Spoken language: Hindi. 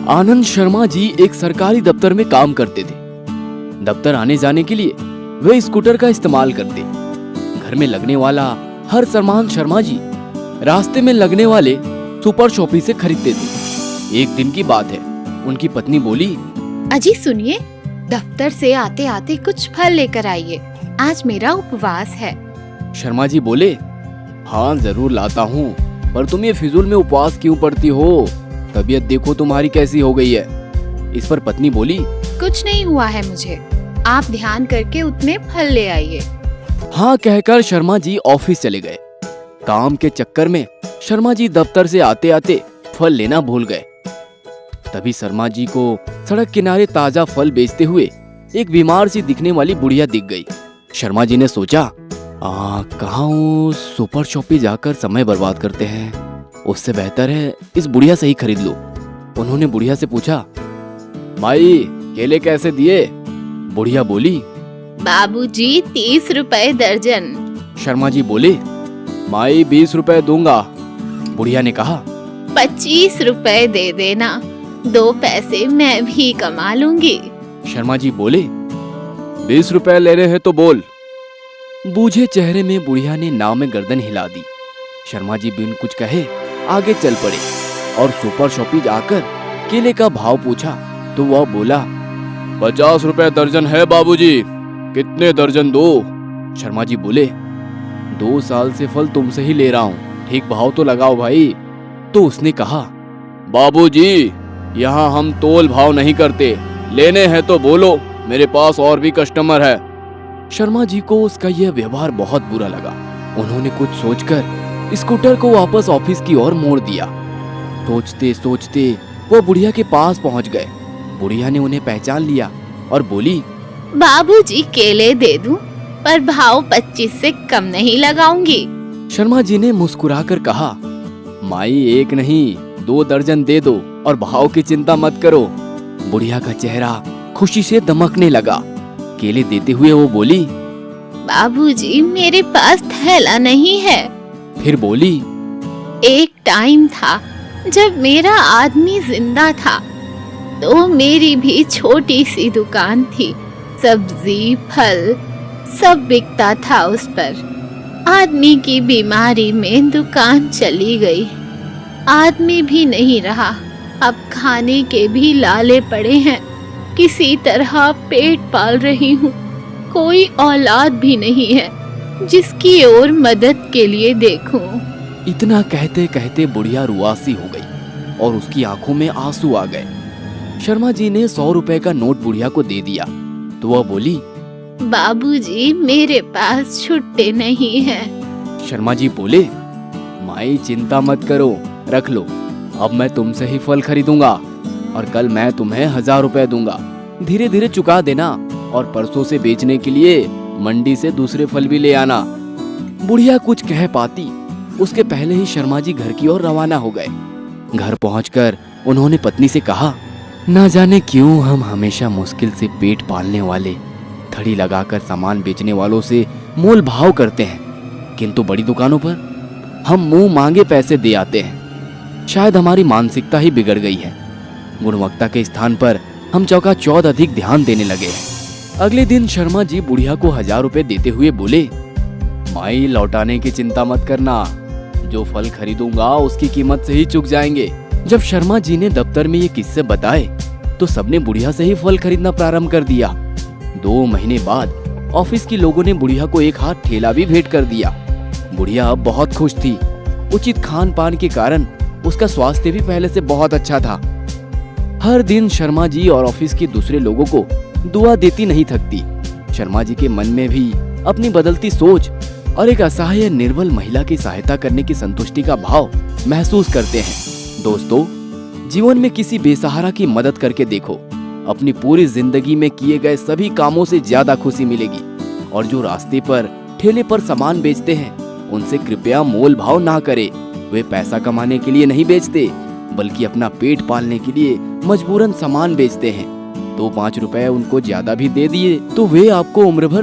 आनंद शर्मा जी एक सरकारी दफ्तर में काम करते थे। दफ्तर आने जाने के लिए वे स्कूटर का इस्तेमाल करते। घर में लगने वाला हर सामान शर्मा जी रास्ते में लगने वाले सुपर शॉपी से खरीदते थे। एक दिन की बात है, उनकी पत्नी बोली, अजी सुनिए, दफ्तर से आते आते कुछ फल लेकर आइए, आज मेरा उपवास है। शर्मा जी बोले, हाँ जरूर लाता हूँ, पर तुम ये फिजूल में उपवास क्यों पड़ती हो? तबीयत देखो तुम्हारी कैसी हो गई है। इस पर पत्नी बोली, कुछ नहीं हुआ है मुझे, आप ध्यान करके उतने फल ले आइए। हाँ कहकर शर्मा जी ऑफिस चले गए। काम के चक्कर में शर्मा जी दफ्तर से आते आते फल लेना भूल गए। तभी शर्मा जी को सड़क किनारे ताजा फल बेचते हुए एक बीमार सी दिखने वाली बुढ़िया दिख गई। शर्मा जी ने सोचा, कहाँ सुपर शॉपी जाकर समय बर्बाद करते हैं, उससे बेहतर है इस बुढ़िया से ही खरीद लो। उन्होंने बुढ़िया से पूछा, माई केले कैसे दिए? बुढ़िया बोली, बाबूजी 30 रुपए दर्जन। शर्मा जी बोले, माई 20 रुपए दूंगा। बुढ़िया ने कहा, 25 रुपए दे देना, 2 पैसे मैं भी कमा लूंगी। शर्मा जी बोले, 20 रुपए ले रहे हैं तो बोल। बूझे चेहरे में बुढ़िया ने नाव में गर्दन हिला दी। शर्मा जी बिन कुछ कहे आगे चल पड़े और सुपर शॉपी जाकर केले का भाव पूछा तो वह बोला, 50 रुपए दर्जन है बाबूजी, कितने दर्जन दो? शर्मा जी बोले, 2 साल से फल तुमसे ही ले रहा हूँ, ठीक भाव तो लगाओ भाई। तो उसने कहा, बाबूजी यहाँ हम तोल भाव नहीं करते, लेने हैं तो बोलो, मेरे पास और भी कस्टमर है। शर्मा जी को उसका यह व्यवहार बहुत बुरा लगा। उन्होंने कुछ सोचकर स्कूटर को वापस ऑफिस की ओर मोड़ दिया। सोचते सोचते वो बुढ़िया के पास पहुंच गए। बुढ़िया ने उन्हें पहचान लिया और बोली, बाबूजी केले दे दूं, पर भाव 25 से कम नहीं लगाऊंगी। शर्मा जी ने मुस्कुराकर कहा, माई 1 नहीं 2 दर्जन दे दो और भाव की चिंता मत करो। बुढ़िया का चेहरा खुशी से दमकने लगा। केले देते हुए वो बोली, बाबूजी मेरे पास थैला नहीं है। फिर बोली, एक टाइम था जब मेरा आदमी जिंदा था, तो मेरी भी छोटी सी दुकान थी, सब्जी फल सब बिकता था उस पर। आदमी की बीमारी में दुकान चली गई, आदमी भी नहीं रहा, अब खाने के भी लाले पड़े हैं, किसी तरह पेट पाल रही हूँ, कोई औलाद भी नहीं है जिसकी ओर मदद के लिए देखूं। इतना कहते कहते बुढ़िया रुआसी हो गई और उसकी आंखों में आंसू आ गए। शर्मा जी ने 100 रुपए का नोट बुढ़िया को दे दिया तो वह बोली, बाबूजी मेरे पास छुट्टे नहीं हैं। शर्मा जी बोले, माई चिंता मत करो, रख लो, अब मैं तुमसे ही फल खरीदूंगा और कल मैं तुम्हें 1000 रुपए दूंगा, धीरे धीरे चुका देना और परसों से बेचने के लिए मंडी से दूसरे फल भी ले आना। बुढ़िया कुछ कह पाती उसके पहले ही शर्मा जी घर की ओर रवाना हो गए। घर पहुंचकर उन्होंने पत्नी से कहा, ना जाने क्यों हम हमेशा मुश्किल से पेट पालने वाले थड़ी लगाकर सामान बेचने वालों से मोल भाव करते हैं, किंतु बड़ी दुकानों पर हम मुंह मांगे पैसे दे आते हैं। शायद हमारी मानसिकता ही बिगड़ गई है। गुणवत्ता के स्थान पर हम चौका-चौध अधिक ध्यान देने लगे हैं। अगले दिन शर्मा जी बुढ़िया को 1000 रुपए देते हुए बोले, माई लौटाने की चिंता मत करना, जो फल खरीदूंगा उसकी कीमत से ही चुक जाएंगे। जब शर्मा जी ने दफ्तर में ये किस्से बताए तो सबने बुढ़िया से ही फल खरीदना प्रारंभ कर दिया। 2 महीने बाद ऑफिस के लोगों ने बुढ़िया को एक हाथ ठेला भी भेंट कर दिया। बुढ़िया अब बहुत खुश थी। उचित खान पान के कारण उसका स्वास्थ्य भी पहले से बहुत अच्छा था। हर दिन शर्मा जी और ऑफिस के दूसरे लोगों को दुआ देती नहीं थकती। शर्मा जी के मन में भी अपनी बदलती सोच और एक असहाय निर्बल महिला की सहायता करने की संतुष्टि का भाव महसूस करते हैं। दोस्तों, जीवन में किसी बेसहारा की मदद करके देखो, अपनी पूरी जिंदगी में किए गए सभी कामों से ज्यादा खुशी मिलेगी। और जो रास्ते पर ठेले पर सामान बेचते हैं उनसे कृपया मोल भाव ना करें। वे पैसा कमाने के लिए नहीं बेचते, बल्कि अपना पेट पालने के लिए मजबूरन सामान बेचते हैं। तो 5 रुपए उनको ज्यादा भी दे दिए तो वे आपको उम्र भर